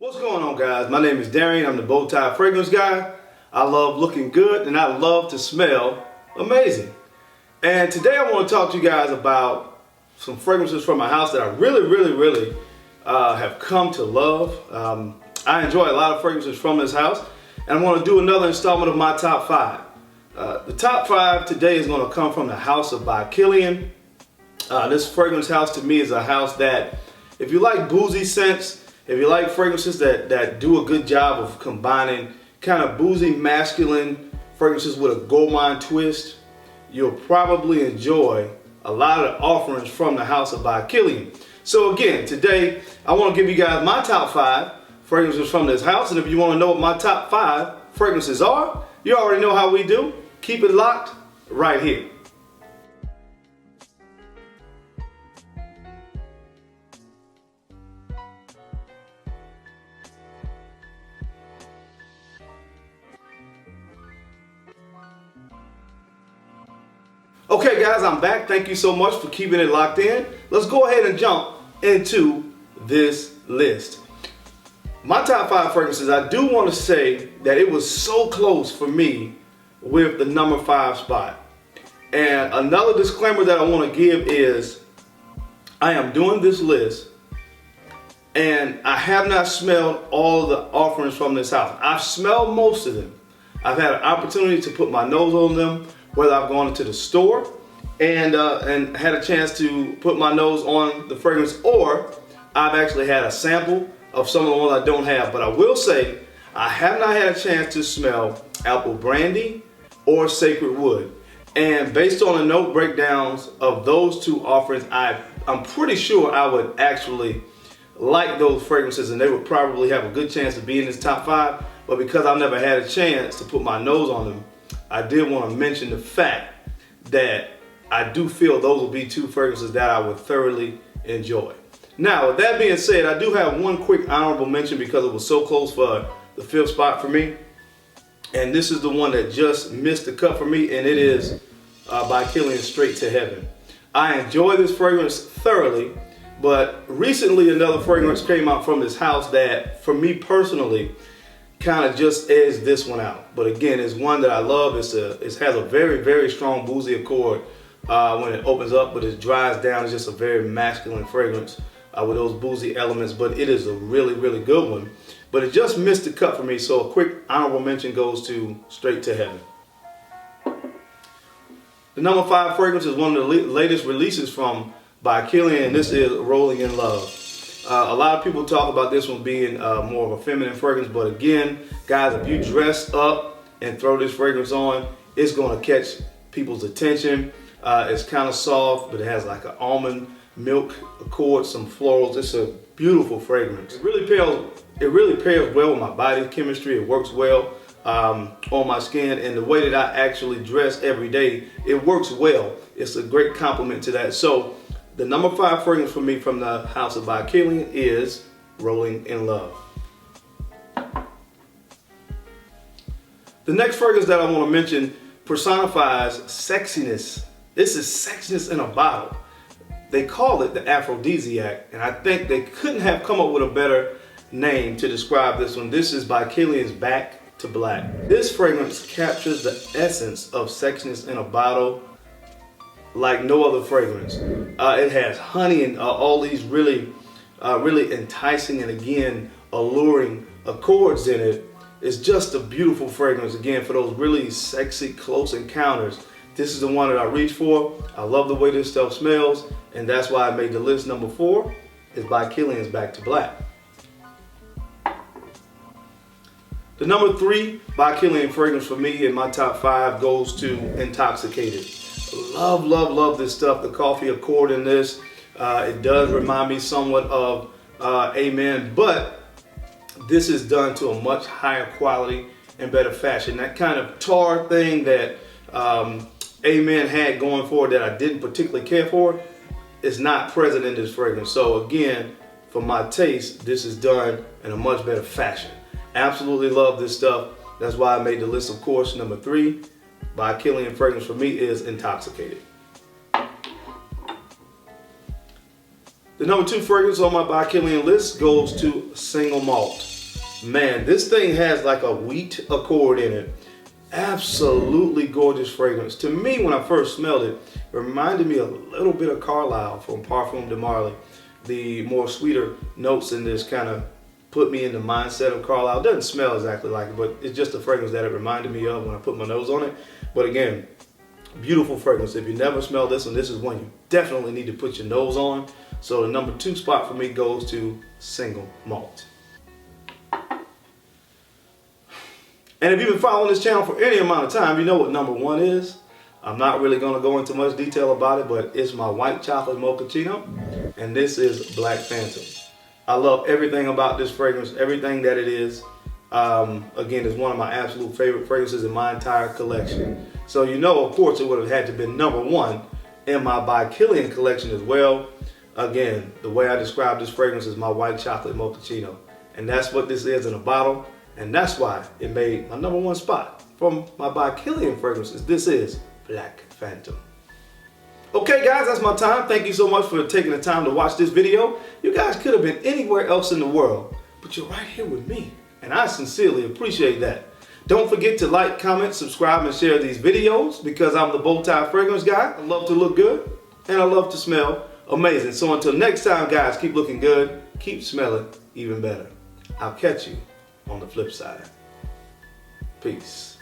What's going on, guys? My name is Darian. I'm the bow tie fragrance guy. I love looking good and I love to smell amazing. And today I want to talk to you guys about some fragrances from my house that I really have come to love. I enjoy a lot of fragrances from this house, and I want to do another installment of my top 5. The top 5 today is going to come from the house of By Kilian. This fragrance house to me is a house that, if you like boozy scents, if you like fragrances that do a good job of combining kind of boozy masculine fragrances with a gourmand twist, you'll probably enjoy a lot of the offerings from the house of By Kilian. So again, today I want to give you guys my top 5 fragrances from this house, and if you want to know what my top 5 fragrances are, you already know how we do. Keep it locked right here. Okay guys, I'm back. Thank you so much for keeping it locked in. Let's go ahead and jump into this list. My top 5 fragrances, I do want to say that it was so close for me with the number 5 spot. And another disclaimer that I want to give is I am doing this list and I have not smelled all of the offerings from this house. I've smelled most of them. I've had an opportunity to put my nose on them, whether I've gone into the store and had a chance to put my nose on the fragrance, or I've actually had a sample of some of the ones I don't have. But I will say I have not had a chance to smell apple brandy or sacred wood. And based on the note breakdowns of those two offerings, I'm pretty sure I would actually like those fragrances and they would probably have a good chance to be in this top 5. But because I've never had a chance to put my nose on them, I did want to mention the fact that I do feel those will be 2 fragrances that I would thoroughly enjoy. Now, with that being said, I do have one quick honorable mention because it was so close for the 5th spot for me. And this is the one that just missed the cut for me, and it is By Kilian Straight to Heaven. I enjoy this fragrance thoroughly, but recently another fragrance came out from this house that, for me personally, kind of just edged this one out. But again, it's one that I love. It has a very strong boozy accord when it opens up, but it dries down. It's just a very masculine fragrance with those boozy elements, but it is a really good one. But it just missed the cut for me, so a quick honorable mention goes to Straight to Heaven. The number 5 fragrance is one of the latest releases from By Kilian, and this is Rolling in Love. A lot of people talk about this one being more of a feminine fragrance, but again, guys, if you dress up and throw this fragrance on, it's going to catch people's attention. It's kind of soft, but it has like an almond milk accord, some florals. It's a beautiful fragrance. It really pairs well with my body chemistry. It works well on my skin, and the way that I actually dress every day, it works well. It's a great compliment to that. So the number 5 fragrance for me from the house of By Kilian is Rolling in Love. The next fragrance that I want to mention personifies sexiness. This is sexiness in a bottle. They call it the aphrodisiac, and I think they couldn't have come up with a better name to describe this one. This is By Kilian's Back to Black. This fragrance captures the essence of sexiness in a bottle like no other fragrance. It has honey and all these really enticing and again alluring accords in it. It's just a beautiful fragrance again for those really sexy close encounters. This is the one that I reach for. I love the way this stuff smells, and that's why I made the list. Number 4 is By Kilian's Back to Black. The number 3 By Kilian fragrance for me in my top 5 goes to Intoxicated. Love this stuff. The coffee accord in this, it does remind me somewhat of Amen, but this is done to a much higher quality and better fashion. That kind of tar thing that Amen had going for it that I didn't particularly care for is not present in this fragrance. So again, for my taste, this is done in a much better fashion. Absolutely love this stuff. That's why I made the list. Of course, number 3 By Kilian fragrance for me is Intoxicated. The number 2 fragrance on my By Kilian list goes to Single Malt. Man, this thing has like a wheat accord in it. Absolutely gorgeous fragrance. To me, when I first smelled it, it reminded me a little bit of Carlisle from Parfum de Marly. The more sweeter notes in this kind of put me in the mindset of Carlisle. It doesn't smell exactly like it, but it's just a fragrance that it reminded me of when I put my nose on it. But again, beautiful fragrance. If you never smelled this one, this is one you definitely need to put your nose on. So the number 2 spot for me goes to Single Malt. And if you've been following this channel for any amount of time, you know what number 1 is. I'm not really going to go into much detail about it, but it's my white chocolate mochaccino, and this is Black Phantom. I love everything about this fragrance, everything that it is. Again, it's one of my absolute favorite fragrances in my entire collection. So you know, of course, it would have had to be number 1 in my By Kilian collection as well. Again, the way I describe this fragrance is my white chocolate mochaccino, and that's what this is in a bottle. And that's why it made my number 1 spot from my By Kilian Fragrances. This is Black Phantom. Okay guys, that's my time. Thank you so much for taking the time to watch this video. You guys could have been anywhere else in the world, but you're right here with me. And I sincerely appreciate that. Don't forget to like, comment, subscribe, and share these videos because I'm the bow tie fragrance guy. I love to look good and I love to smell amazing. So until next time guys, keep looking good, keep smelling even better. I'll catch you on the flip side. Peace.